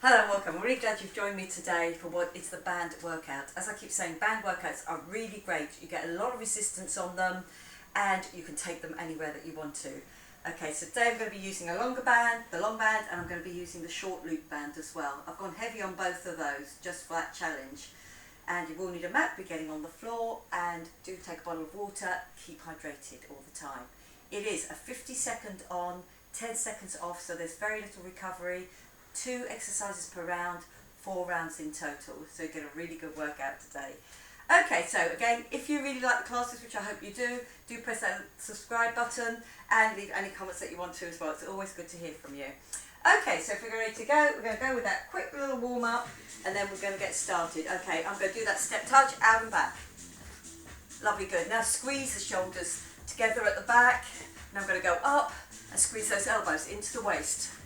Hello and welcome. I'm really glad you've joined me today for what is the band workout. As I keep saying, band workouts are really great. You get a lot of resistance on them and you can take them anywhere that you want to. Okay, so today I'm going to be using a longer band, the long band, and I'm going to be using the short loop band as well. I've gone heavy on both of those just for that challenge. And you will need a mat, be getting on the floor, and do take a bottle of water, keep hydrated all the time. It is a 50-second on, 10 seconds off, so there's very little recovery. 2 exercises per round, 4 rounds in total, so you get a really good workout today. Okay, so again, if you really like the classes, which I hope you do press that subscribe button and leave any comments that you want to as well. It's always good to hear from you. Okay, so if we're ready to go, we're going to go with that quick little warm up and then we're going to get started. Okay, I'm going to do that step touch out and back. Lovely, good. Now squeeze the shoulders together at the back. Now I'm going to go up and squeeze those elbows into the waist.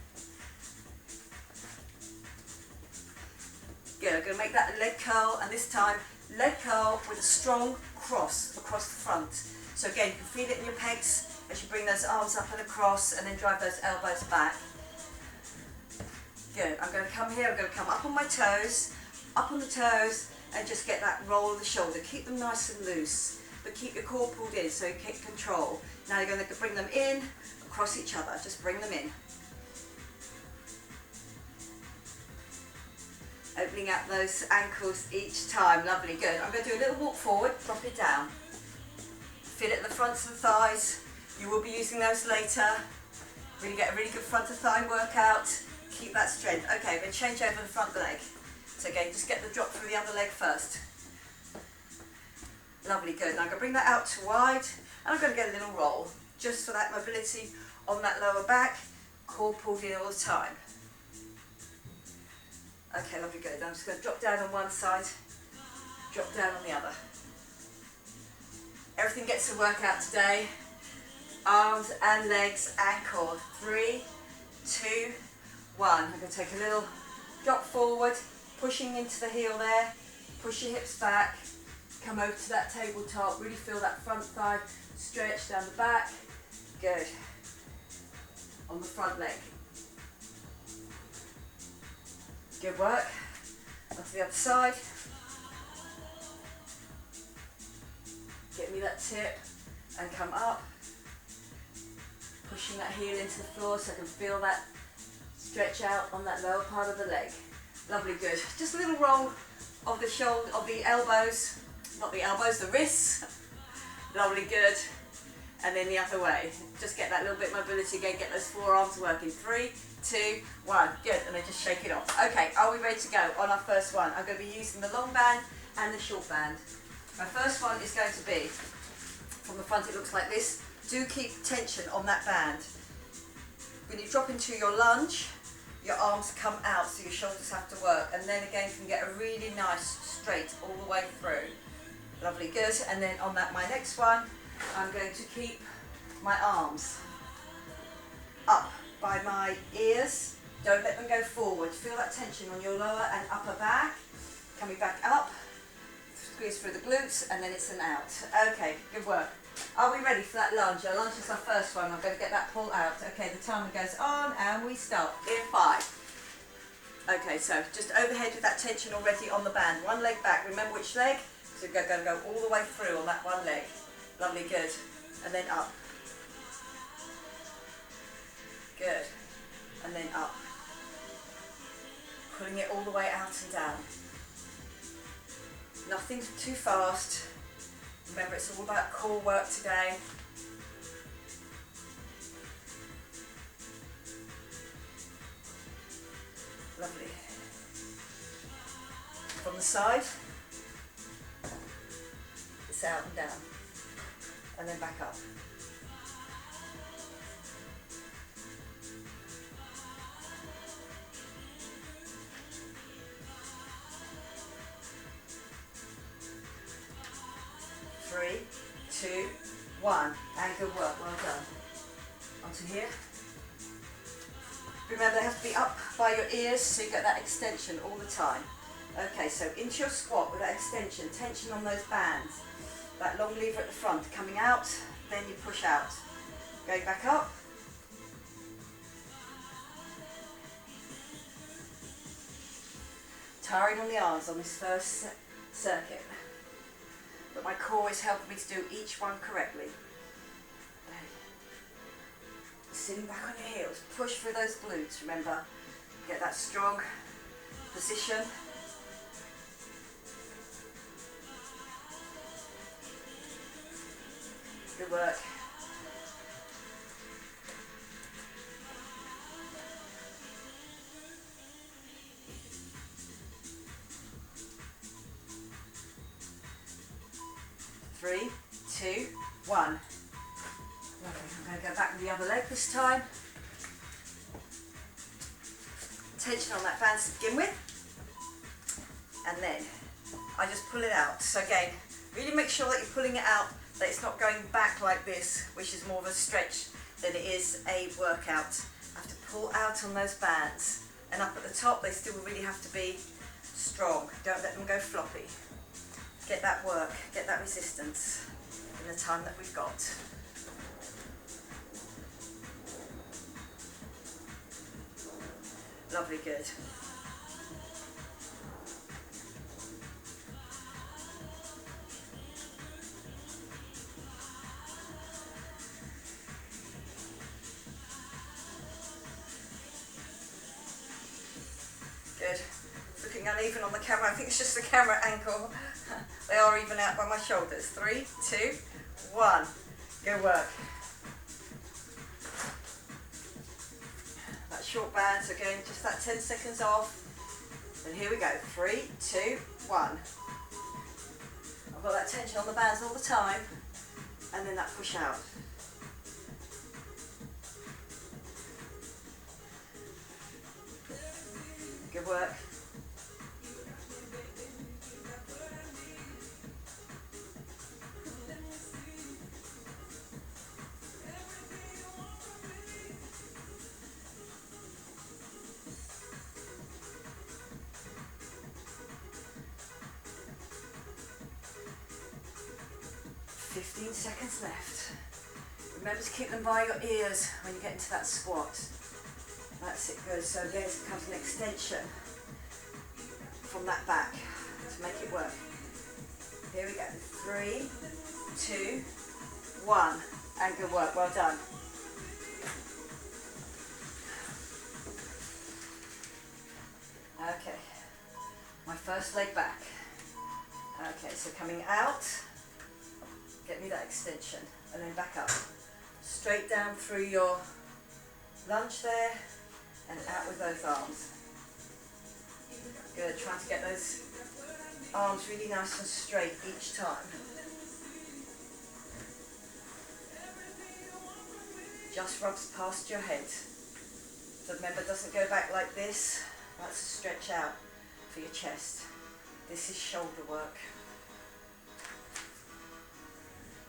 Good, I'm going to make that leg curl, and this time leg curl with a strong cross across the front. So again, you can feel it in your pecs as you bring those arms up and across and then drive those elbows back. Good, I'm going to come here, I'm going to come up on my toes, up on the toes, and just get that roll of the shoulder. Keep them nice and loose, but keep your core pulled in so you keep control. Now you're going to bring them in, across each other, just bring them in. Opening up those ankles each time, lovely, good. I'm going to do a little walk forward, drop it down. Feel it at the fronts of the thighs. You will be using those later. Really get a really good front of thigh workout. Keep that strength. Okay, then change over the front leg. So again, just get the drop through the other leg first. Lovely, good. Now I'm going to bring that out to wide, and I'm going to get a little roll, just for that mobility on that lower back, core pulled in all the time. Okay, lovely, good. I'm just going to drop down on one side, drop down on the other. Everything gets a workout today. Arms and legs and core. 3, 2, 1. I'm going to take a little drop forward, pushing into the heel there. Push your hips back. Come over to that tabletop. Really feel that front thigh stretch down the back. Good. On the front leg. Good work. Onto the other side. Get me that tip and come up. Pushing that heel into the floor so I can feel that stretch out on that lower part of the leg. Lovely, good. Just a little roll of the shoulder, of the elbows, not the elbows, the wrists. Lovely, good. And then the other way. Just get that little bit of mobility again, get those forearms working. 3, 2, 1, good, and then just shake it off. Okay, are we ready to go on our first one? I'm going to be using the long band and the short band. My first one is going to be, from the front it looks like this. Do keep tension on that band. When you drop into your lunge, your arms come out so your shoulders have to work, and then again you can get a really nice straight all the way through. Lovely, good, and then on that my next one, I'm going to keep my arms up by my ears. Don't let them go forward. Feel that tension on your lower and upper back. Coming back up, squeeze through the glutes, and then it's an out. Okay, good work. Are we ready for that lunge? Our lunge is our first one. I'm going to get that pull out. Okay, the timer goes on and we start in 5. Okay, so just overhead with that tension already on the band. One leg back. Remember which leg? So we're going to go all the way through on that one leg. Lovely, good. And then up. Good. And then up. Pulling it all the way out and down. Nothing too fast. Remember, it's all about core work today. Lovely. From the side, it's out and down. And then back up. Three, 2, 1, and good work, well done. Onto here. Remember, they have to be up by your ears so you get that extension all the time. Okay, so into your squat with that extension, tension on those bands. That long lever at the front, coming out, then you push out. Going back up. Tiring on the arms on this first circuit. But my core is helping me to do each one correctly. Sitting back on your heels, push through those glutes, remember, get that strong position. Good work. Three, two, one. I'm going to go back with the other leg this time. Tension on that band to begin with. And then I just pull it out. So again, really make sure that you're pulling it out, that it's not going back like this, which is more of a stretch than it is a workout. I have to pull out on those bands. And up at the top, they still really have to be strong. Don't let them go floppy. Get that work, get that resistance in the time that we've got. Lovely, good. Good. Looking uneven on the camera. I think it's just the camera angle. They are even out by my shoulders. 3, 2, 1. Good work. That short band, so again, just that 10 seconds off. And here we go. 3, 2, 1. I've got that tension on the bands all the time. And then that push out. Good work. Seconds left. Remember to keep them by your ears when you get into that squat. That's it, good. So again, it becomes an extension from that back to make it work. Here we go. 3, 2, 1. And good work. Well done. Okay. My first leg back. Okay, so coming out. Get me that extension and then back up. Straight down through your lunge there and out with those arms. Good, trying to get those arms really nice and straight each time. Just rubs past your head. So remember, it doesn't go back like this. That's a stretch out for your chest. This is shoulder work.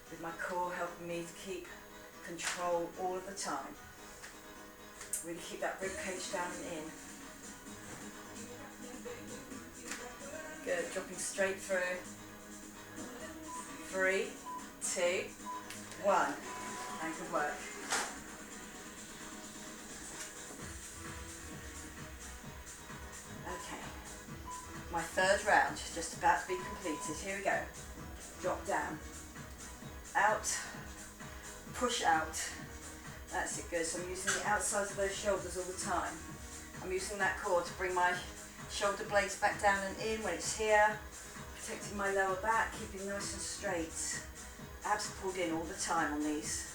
With my core helping me to keep control all of the time. Really keep that rib cage down and in. Good, dropping straight through. 3, 2, 1. And good work. Okay, my third round, just about to be completed. Here we go. Drop down. Out, push out. That's it, good. So I'm using the outsides of those shoulders all the time. I'm using that core to bring my shoulder blades back down and in when it's here, protecting my lower back, keeping nice and straight. Abs pulled in all the time on these.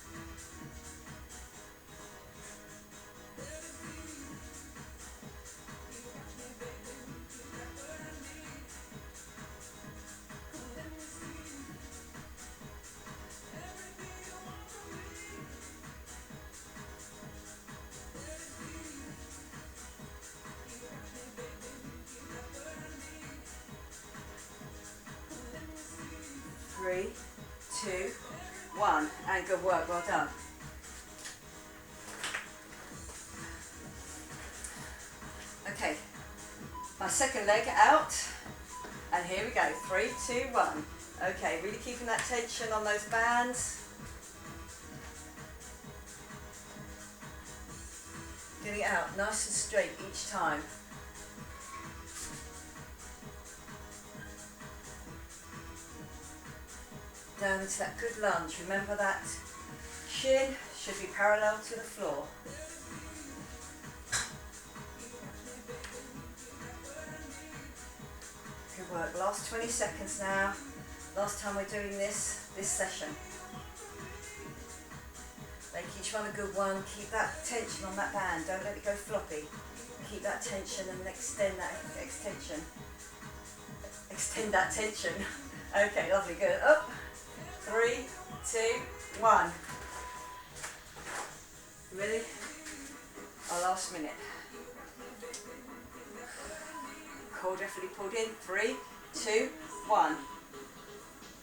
Three, 2, 1, and good work, well done. Okay, my second leg out, and here we go, 3, 2, 1. Okay, really keeping that tension on those bands. Getting it out nice and straight each time. Down into that good lunge. Remember that shin should be parallel to the floor. Good work. Last 20 seconds now. Last time we're doing this session. Make each one a good one. Keep that tension on that band. Don't let it go floppy. Keep that tension and extend that extension. Extend that tension. Okay, lovely, good. Up. 3, 2, 1. Ready? Our last minute. Core definitely pulled in. 3, 2, 1.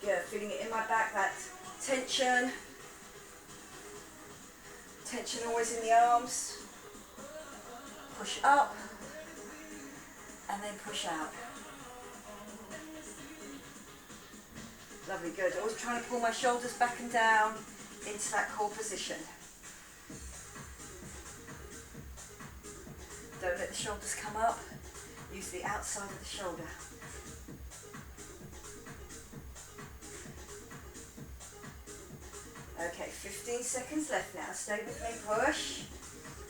Good, feeling it in my back, that tension. Tension always in the arms. Push up. And then push out. Lovely, good. Always trying to pull my shoulders back and down into that core position. Don't let the shoulders come up. Use the outside of the shoulder. Okay, 15 seconds left now. Stay with me, push.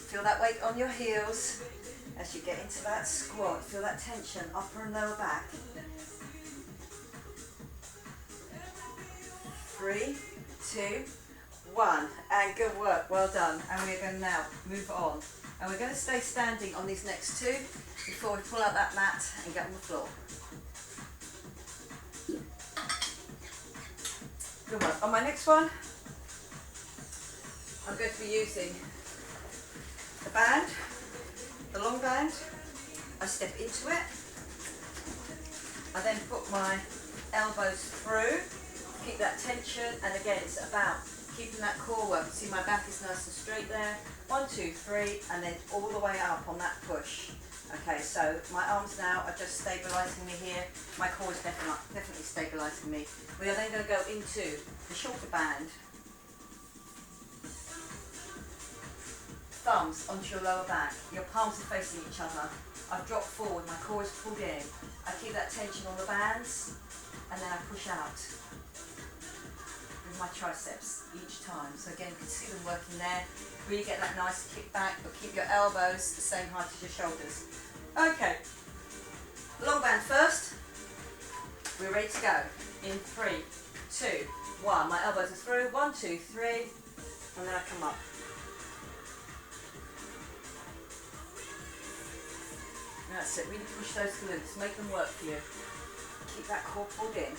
Feel that weight on your heels as you get into that squat. Feel that tension, upper and lower back. 3, 2, 1. And good work, well done. And we're going to now move on. And we're going to stay standing on these next two before we pull out that mat and get on the floor. Good work. On my next one, I'm going to be using the band, the long band. I step into it. I then put my elbows through, keep that tension, and again it's about keeping that core work. See, my back is nice and straight there. 1, 2, 3, and then all the way up on that push. Okay, so my arms now are just stabilising me here. My core is definitely stabilising me. We are then going to go into the shorter band. Thumbs onto your lower back. Your palms are facing each other. I've dropped forward, my core is pulled in. I keep that tension on the bands, and then I push out with my triceps each time. So again, you can see them working there. Really get that nice kick back, but keep your elbows the same height as your shoulders. Okay, long band first. We're ready to go. In 3, 2, 1. My elbows are through. 1, 2, 3, and then I come up. That's it, really push those glutes, make them work for you. Keep that core pulled in.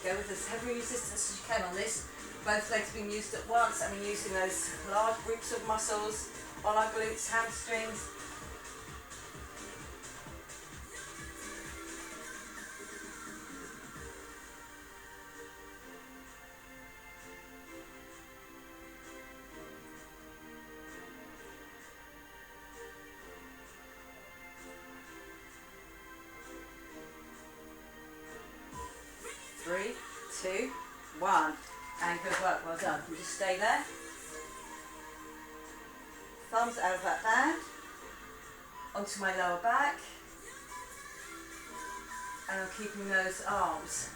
Go with as heavy resistance as you can on this. Both legs being used at once, and we're using those large groups of muscles on our glutes, hamstrings. Three, 2, 1, and good work, well done. You just stay there. Thumbs out of that band, onto my lower back, and I'm keeping those arms,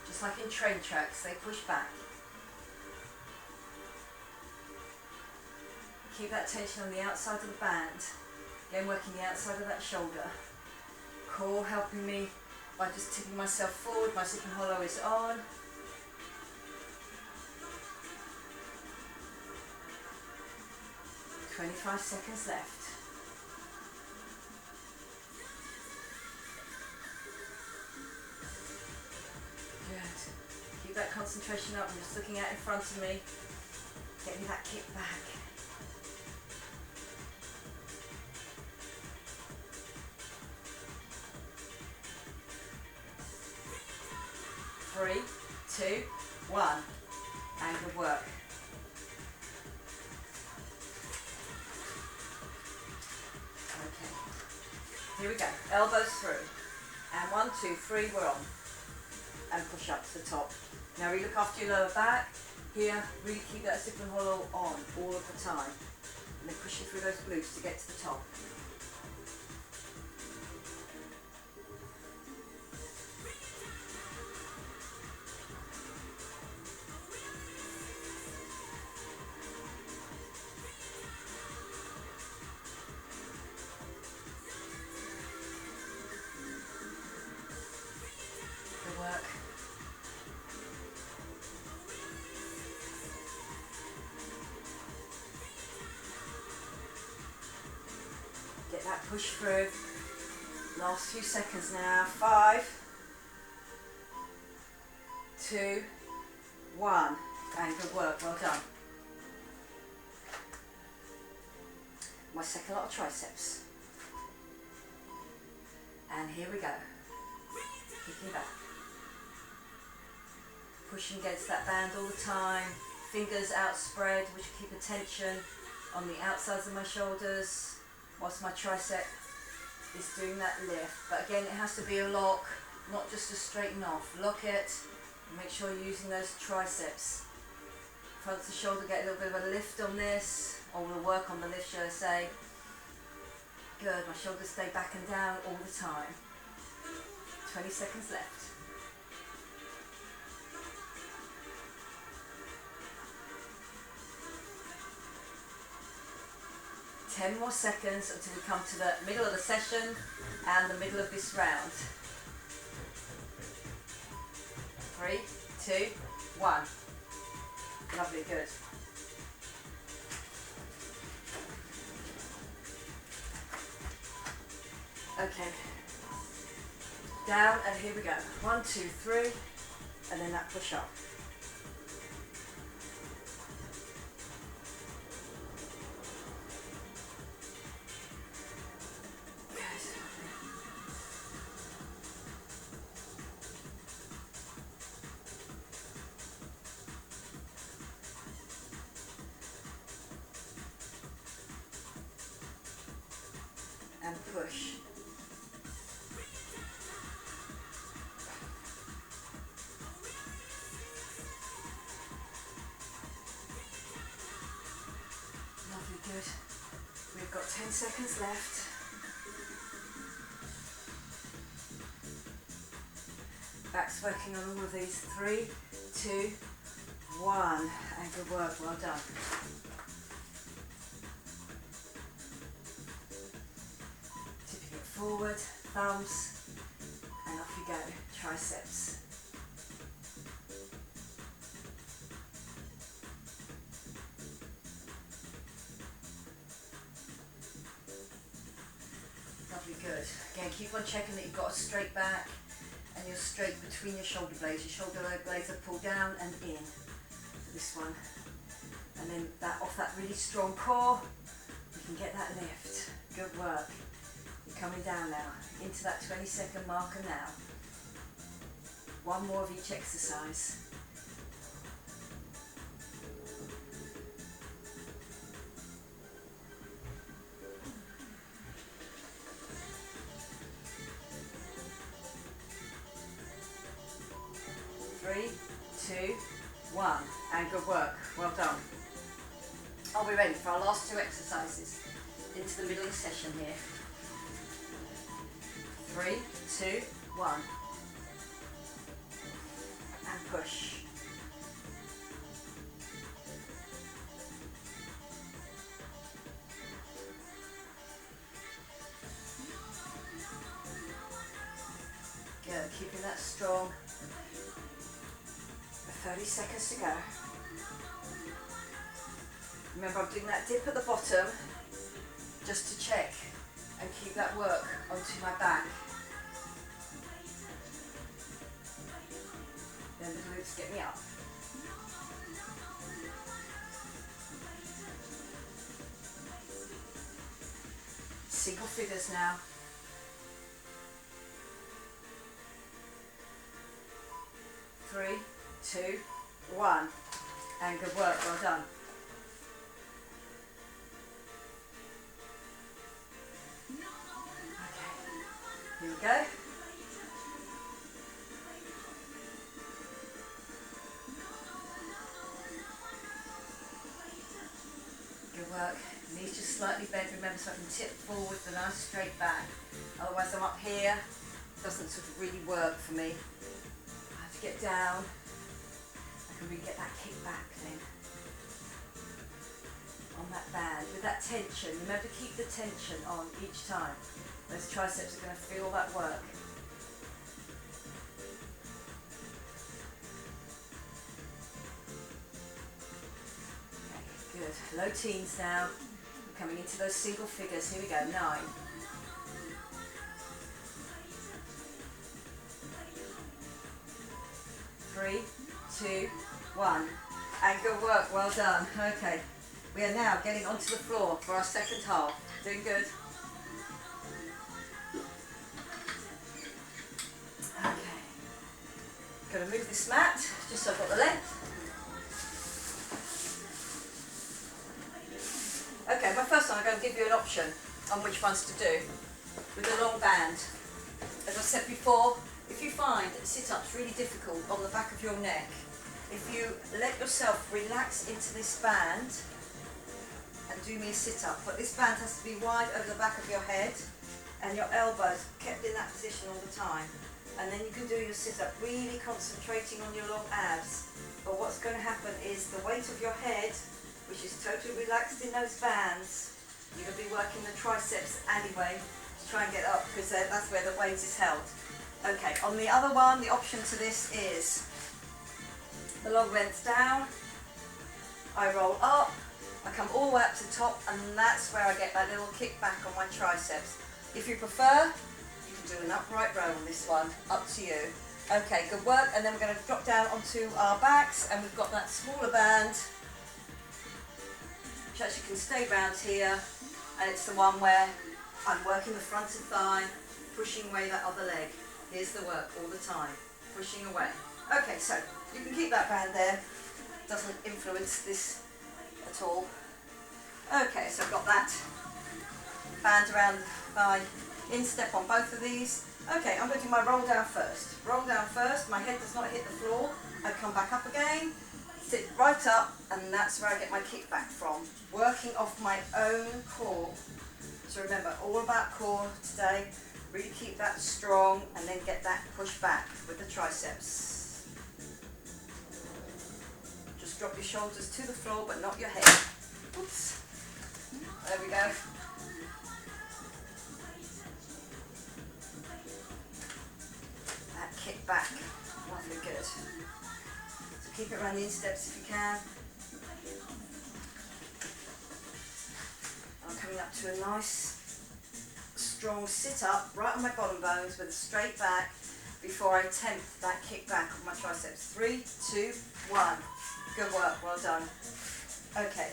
just like in train tracks, they push back. Keep that tension on the outside of the band, again working the outside of that shoulder. Core helping me by just tipping myself forward, my sacrum hollow is on. Good. 25 seconds left. Good. Keep that concentration up. I'm just looking out in front of me. Get me that kick back. Three, 2, 1, and good work. Okay, here we go, elbows through, and 1, 2, 3, we're on, and push up to the top. Now we look after your lower back, here, really keep that sacrum hollow on all of the time, and then pushing through those glutes to get to the top. push through. Last few seconds now. 5, 2, 1. And good work, well done. My second lot of triceps. And here we go. Kicking back. Pushing against that band all the time. Fingers outspread, which keep attention on the outsides of my shoulders whilst my tricep is doing that lift. But again, it has to be a lock, not just a straighten off. Lock it, and make sure you're using those triceps. Front of the shoulder, get a little bit of a lift on this, or we'll work on the lift, shall I say. Good, my shoulders stay back and down all the time. 20 seconds left. 10 more seconds until we come to the middle of the session and the middle of this round. 3, 2, 1. Lovely, good. Okay. Down, and here we go. 1, 2, 3, and then that push up. And push. Lovely, good. We've got 10 seconds left. Back's working on all of these. 3, 2, 1. And good work, well done. Forward, thumbs, and off you go, triceps. Lovely, good. Again, keep on checking that you've got a straight back and you're straight between your shoulder blades. Your shoulder blades are pulled down and in for this one. And then that off that really strong core, you can get that lift. Good work. Coming down now, into that 20-second marker now. One more of each exercise. Three, 2, 1, and good work, well done. Are we ready for our last two exercises into the middle of the session here? 3, 2, 1, and push. Good, keeping that strong. 30 seconds to go. Remember, I'm doing that dip at the bottom just to check and keep that work onto my back. Then the glutes get me up. Single figures now. 3, 2, 1, and good work, well done. Here we go. Good work. Knees just slightly bent, remember, so I can tip forward with a nice straight back. Otherwise I'm up here, doesn't sort of really work for me. I have to get down. I can really get that kick back then. On that band, with that tension. Remember to keep the tension on each time. Those triceps are going to feel that work. Okay, good. Low teens now. We're coming into those single figures. Here we go. 9, 3, 2, 1. And good work, well done. Okay, we are now getting onto the floor for our second half. Doing good. Okay, going to move this mat just so I've got the length. Okay, my first one, I'm going to give you an option on which ones to do with a long band. As I said before, if you find sit-ups really difficult on the back of your neck, if you let yourself relax into this band and do me a sit-up, but this band has to be wide over the back of your head and your elbows kept in that position all the time. And then you can do your sit-up really concentrating on your long abs. But what's going to happen is the weight of your head, which is totally relaxed in those bands, you're going to be working the triceps anyway to try and get up, because that's where the weight is held. Okay, on the other one, the option to this is the long length down, I roll up, I come all the way up to the top, and that's where I get that little kick back on my triceps. If you prefer, you can do an upright row on this one, up to you. Okay, good work, and then we're going to drop down onto our backs, and we've got that smaller band, which actually can stay round here, and it's the one where I'm working the front of thigh, pushing away that other leg. Here's the work all the time, pushing away. Okay, so you can keep that band there, doesn't influence this at all. Okay, so I've got that band around the thigh, instep on both of these. Okay, I'm going to do my roll down first. Roll down first, my head does not hit the floor, I come back up again, sit right up, and that's where I get my kick back from. Working off my own core. So remember, all about core today. Really keep that strong and then get that push back with the triceps. Just drop your shoulders to the floor but not your head. Oops. There we go. That kick back. Lovely, good. So keep it around the insteps if you can. I'm coming up to a nice strong sit up right on my bottom bones with a straight back before I attempt that kick back on my triceps. 3, 2, 1. Good work, well done. Okay,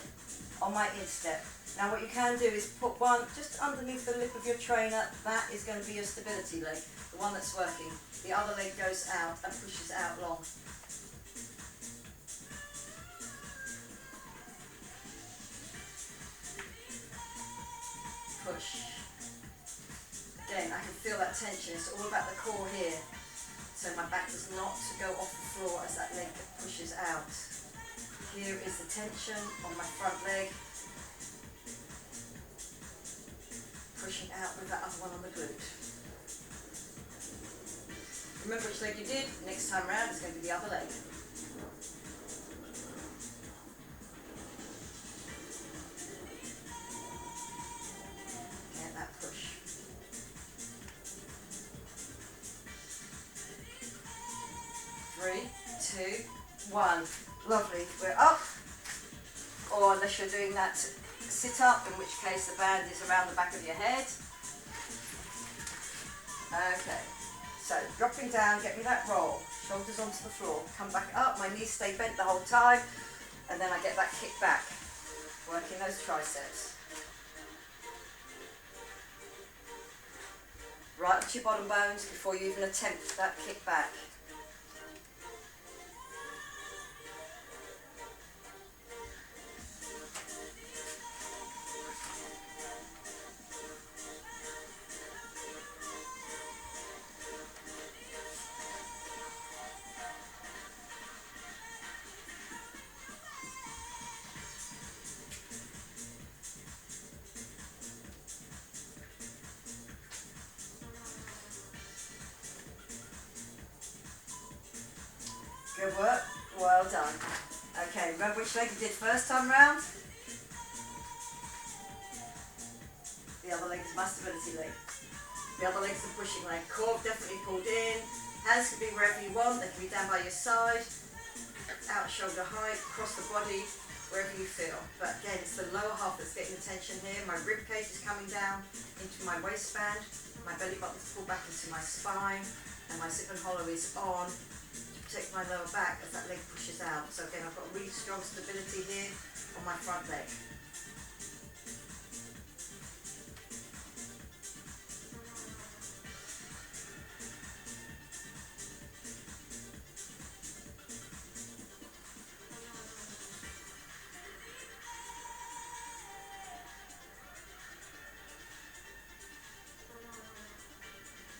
on my instep. Now what you can do is put one just underneath the lip of your trainer. That is going to be your stability leg, the one that's working. The other leg goes out and pushes out long. Push. Again, I can feel that tension. It's all about the core here. So my back does not go off the floor as that leg pushes out. Here is the tension on my front leg. Pushing out with that other one on the glute. Remember which leg you did. Next time around it's going to be the other leg. Get that push. 3, 2, 1. Lovely. We're up. Or unless you're doing that sit up, in which case the band is around the back of your head. Okay. So dropping down, get me that roll. Shoulders onto the floor. Come back up. My knees stay bent the whole time. And then I get that kick back. Working those triceps. Right up to your bottom bones before you even attempt that kick back. Good work, well done. Okay, remember which leg you did first time round? The other leg is my stability leg. The other leg is the pushing leg. Core definitely pulled in. Hands can be wherever you want. They can be down by your side, out shoulder height, across the body, wherever you feel. But again, it's the lower half that's getting the tension here. My rib cage is coming down into my waistband. My belly button's pulled back into my spine, and my zip and hollow is on to protect my lower back as that leg pushes out. So again, I've got really strong stability here on my front leg.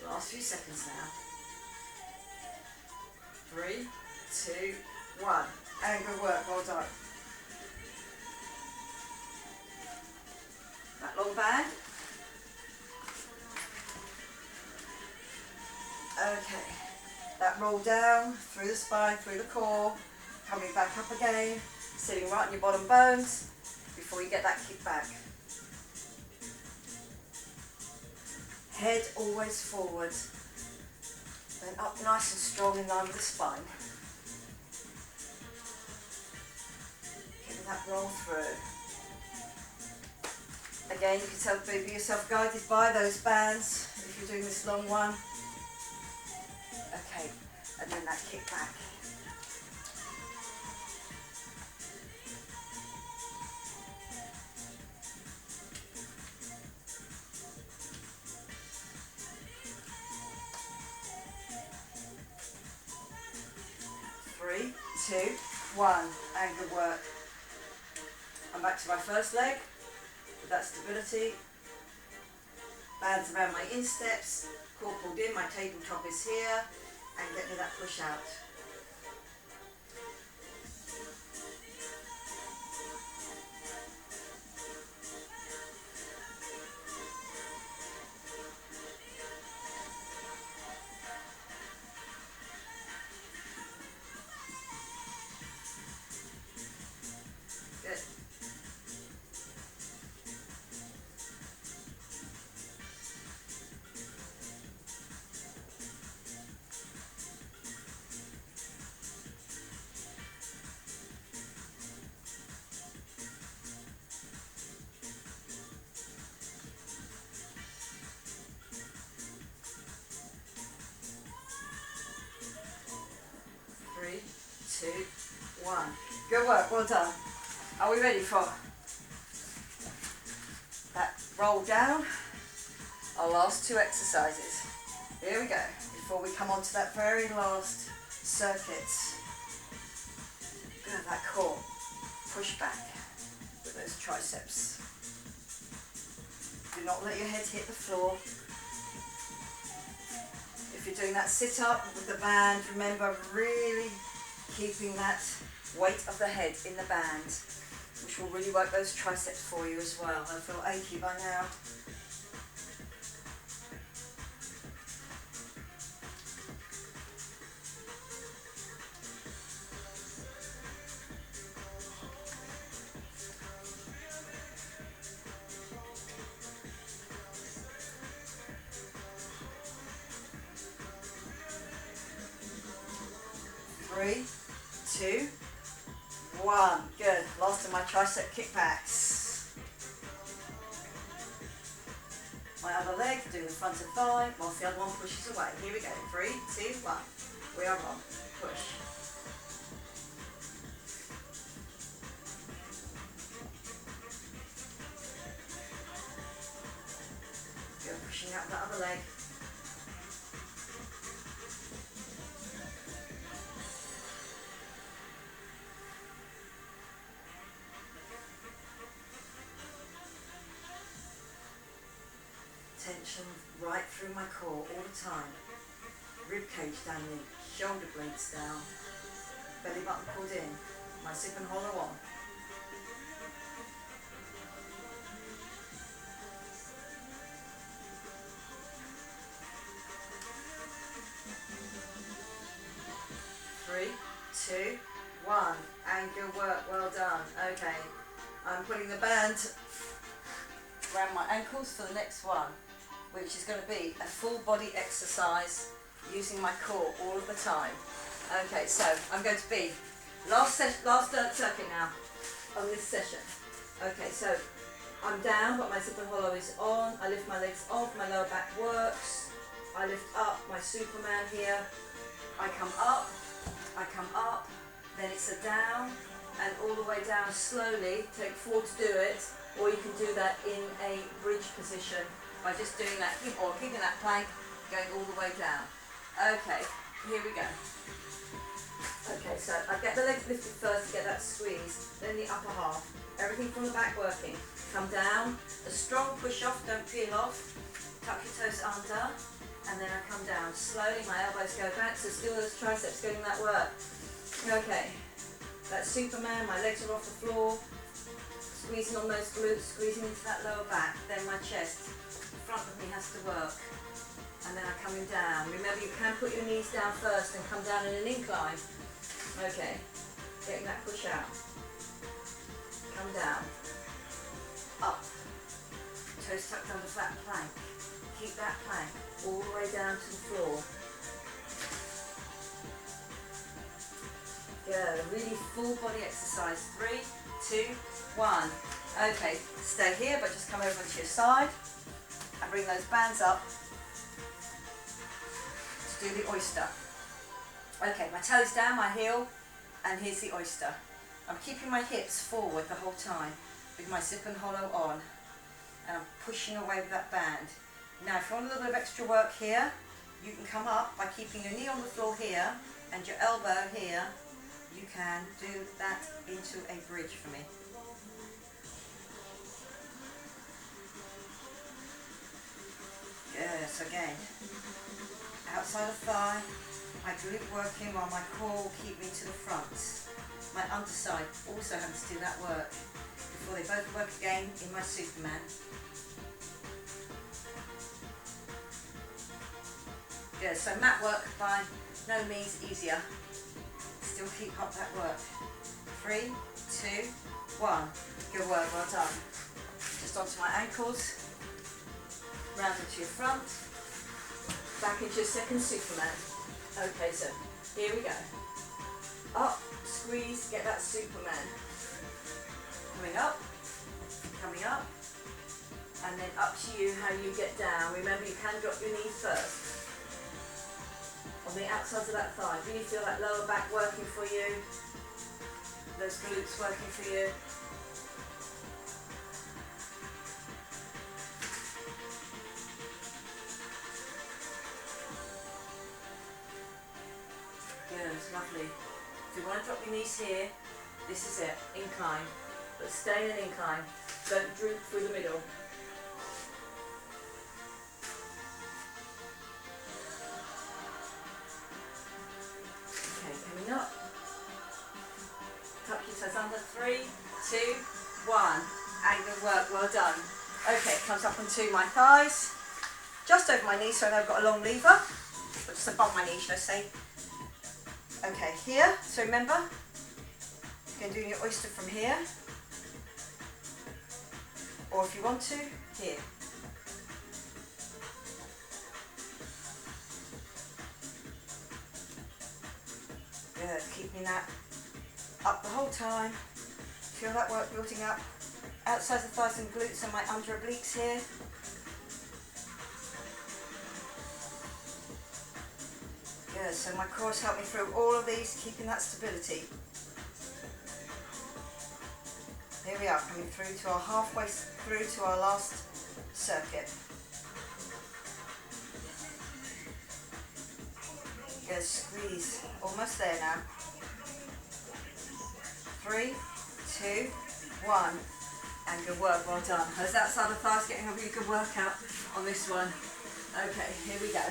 Last few seconds now. 3, 2, 1. And good work, well done. That long band. Okay, that roll down through the spine, through the core, coming back up again, sitting right on your bottom bones before you get that kick back. Head always forward, then up nice and strong in line with the spine. Getting that roll through. Again, you can be yourself guided by those bands if you're doing this long one. Okay, and then that kick back. Three, two, one, and good work. I'm back to my first leg with that stability. Bands around my insteps, core pulled in, my tabletop is here, and get me that push out. Good. Three, two, one. Good work, well done. Are we ready for that roll down? Our last two exercises. Here we go, before we come on to that very last circuit. Good, that core. Push back with those triceps. Do not let your head hit the floor. If you're doing that sit up with the band, remember really keeping that weight of the head in the band, which will really work those triceps for you as well. I feel achy by now. Three, two, one. Good. Last of my tricep kickbacks. My other leg, doing the front of thigh, whilst the other one pushes away. Here we go. 3, 2, 1. We are on. Push. Good. Pushing out that other leg. Tension right through my core all the time. Rib cage down in, shoulder blades down, belly button pulled in, my zip and hollow on. Three, two, one, and good work, well done. Okay, I'm putting the band around my ankles for the next one, which is going to be a full body exercise using my core all of the time. Okay, so I'm going to be last circuit now on this session. Okay, so I'm down, but my zip and hollow is on. I lift my legs off, my lower back works. I lift up my Superman here. I come up, I come up, then it's a down, and all the way down slowly. Take 4 to do it, or you can do that in a bridge position by just doing that, or keeping that plank going all the way down. Okay, here we go. Okay, so I get the legs lifted first to get that squeeze, then the upper half. Everything from the back working. Come down, a strong push off, don't peel off. Tuck your toes under, and then I come down. Slowly my elbows go back, so still those triceps getting that work. Okay, that's Superman, my legs are off the floor. Squeezing on those glutes, squeezing into that lower back, then my chest. The front of me has to work. And then I'm coming down. Remember, you can put your knees down first and come down in an incline. Okay, getting that push out. Come down. Up. Toes tucked under flat plank. Keep that plank all the way down to the floor. Good, a really full body exercise. 3, 2, 1. Okay, stay here, but just come over to your side and bring those bands up to do the oyster. Okay, my toes down, my heel, and here's the oyster. I'm keeping my hips forward the whole time with my zip and hollow on, and I'm pushing away with that band. Now, if you want a little bit of extra work here, you can come up by keeping your knee on the floor here and your elbow here. You can do that into a bridge for me. Yes, again. Outside of thigh, my glute working while my core will keep me to the front. My underside also has to do that work before they both work again in my Superman. Good, so mat work by no means easier. Still keep up that work. 3, 2, 1. Good work, well done. Just onto my ankles. Round into your front. Back into your second Superman. Okay, so here we go. Up, squeeze, get that Superman. Coming up, and then up to you how you get down. Remember, you can drop your knees first. On the outsides of that thigh, really feel that lower back working for you, those glutes working for you. Good, lovely. If you want to drop your knees here, this is it, incline. But stay in an incline, don't droop through the middle. Up. Tuck your toes under. 3, 2, 1. And good work, well done. Okay, it comes up onto my thighs, just over my knees, so I've got a long lever, but just above my knee, should I say. Okay, here, so remember, you can do your oyster from here, or if you want to, here. Good, keeping that up the whole time. Feel that work building up. Outside the thighs and glutes and my under obliques here. Good, so my core's helped me through all of these, keeping that stability. Here we are, coming through to our halfway through to our last circuit. Good, squeeze. Almost there now. 3, 2, 1. And good work, well done. Those outside of thighs getting a really good workout on this one. Okay, here we go.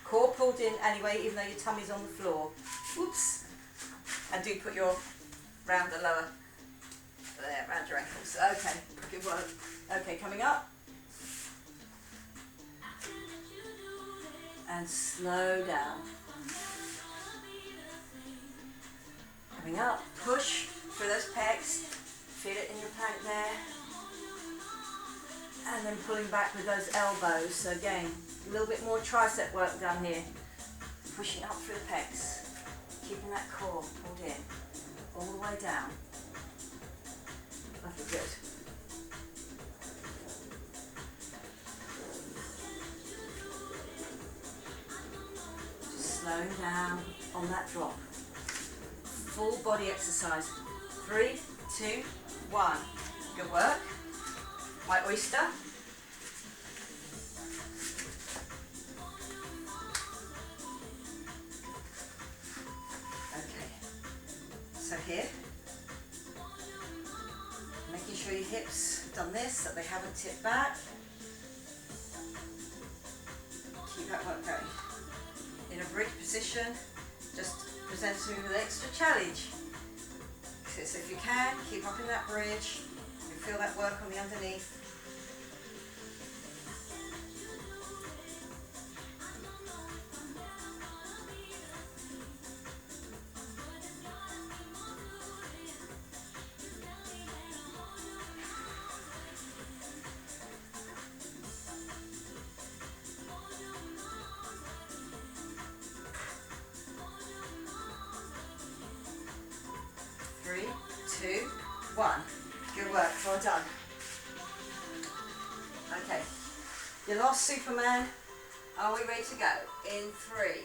Core pulled in anyway, even though your tummy's on the floor. Whoops. And do put your round the lower, there, round your ankles. Okay, good work. Okay, coming up. And slow down. Coming up, push through those pecs, feel it in your plank there, and then pulling back with those elbows. So again, a little bit more tricep work down here, pushing up through the pecs, keeping that core pulled in, all the way down. Lovely, good. Slowing down. on that drop. Full body exercise. 3, 2, 1. Good work. White oyster. Okay. So here, making sure your hips done this, that they haven't tipped back. Keep that work going. In a bridge position, just presenting with an extra challenge. So if you can, keep up in that bridge. You feel that work on the underneath. Three, two, one. Good work, well done. Okay, your last Superman. Are we ready to go? In 3,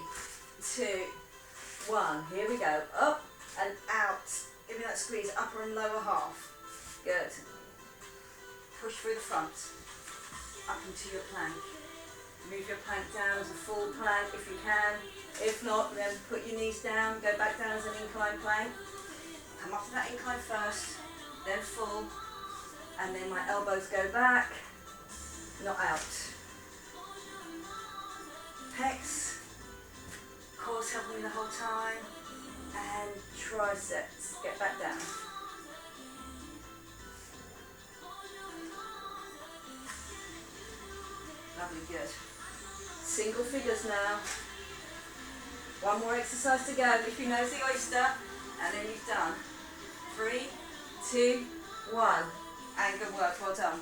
2, 1. Here we go. Up and out. Give me that squeeze, upper and lower half. Good. Push through the front. Up into your plank. Move your plank down as a full plank if you can. If not, then put your knees down. Go back down as an incline plank. Come up to that incline first, then full, and then my elbows go back, not out. Pecs, core's helping me the whole time, and triceps, get back down. Lovely, good. Single figures now. One more exercise to go. If you know the oyster, and then you've done. 3, 2, 1. And good work, well done.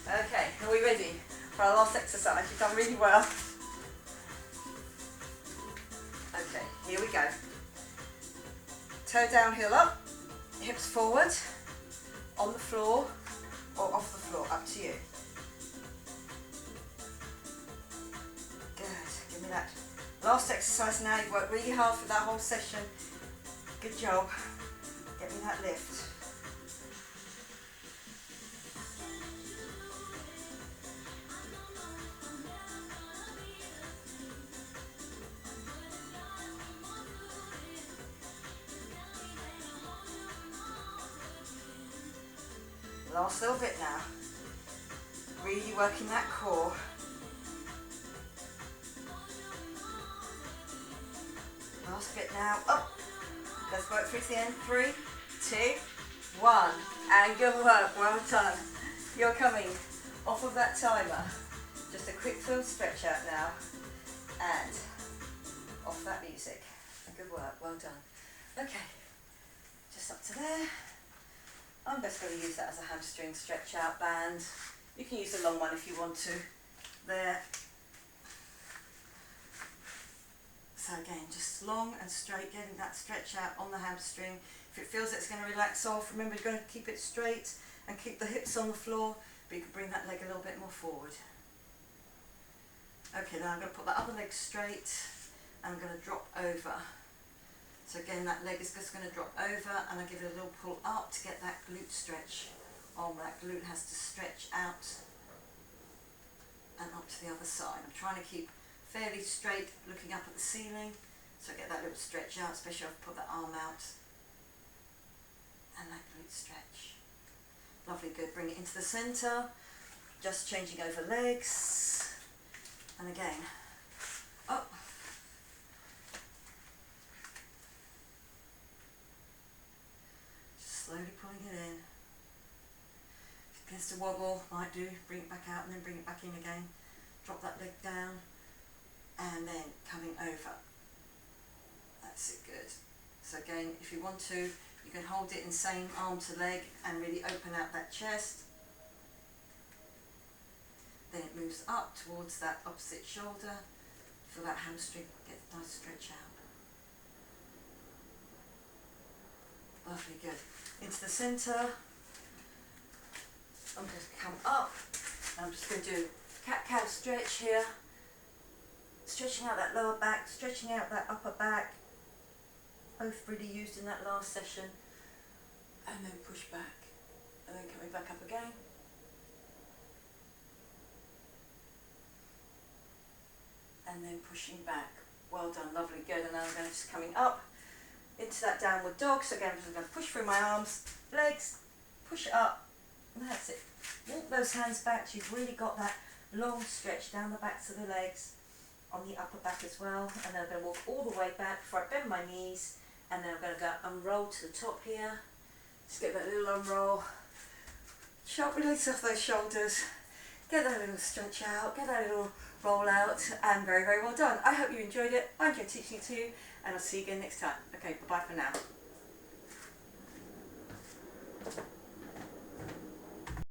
Okay, are we ready for our last exercise? You've done really well. Okay, here we go. Toe down, heel up, hips forward, on the floor or off the floor, up to you. Good, give me that. Last exercise now, you've worked really hard for that whole session. Good job. Get me that lift. Last little bit now. Really working that core. Last bit now. Up. Let's work through to the end. 3, 2, 1. And good work. Well done. You're coming off of that timer. Just a quick little stretch out now. And off that music. Good work. Well done. Okay. Just up to there. I'm just going to use that as a hamstring stretch out band. You can use a long one if you want to. There. So again, just long and straight, getting that stretch out on the hamstring. If it feels it's going to relax off, remember you're going to keep it straight and keep the hips on the floor, but you can bring that leg a little bit more forward. Okay, then I'm going to put that other leg straight and I'm going to drop over. So again, that leg is just going to drop over and I give it a little pull up to get that glute stretch on. That glute has to stretch out and up to the other side. I'm trying to keep fairly straight, looking up at the ceiling, so I get that little stretch out, especially if I put that arm out. And that glute stretch. Lovely, good. Bring it into the centre, just changing over legs. And again, up. Just slowly pulling it in. If it gets to wobble, might do, bring it back out and then bring it back in again. Drop that leg down. And then coming over. That's it, good. So again, if you want to, you can hold it in same arm to leg and really open out that chest. Then it moves up towards that opposite shoulder. Feel that hamstring get a nice stretch out. Lovely, good. Into the centre. I'm going to come up. I'm just going to do cat-cow stretch here. stretching out that lower back, stretching out that upper back. Both really used in that last session. And then push back. And then coming back up again. And then pushing back. Well done, lovely, good. And now I'm going to just coming up into that downward dog. So again, I'm just going to push through my arms, legs, push it up, and that's it. Walk those hands back. You've really got that long stretch down the backs of the legs, on the upper back as well. And then I'm going to walk all the way back before I bend my knees. And then I'm going to go unroll to the top here. Just get that little unroll. Sharp release off those shoulders. Get that little stretch out. Get that little roll out. And very, very well done. I hope you enjoyed it. I enjoyed teaching it to you. And I'll see you again next time. Okay, bye-bye for now.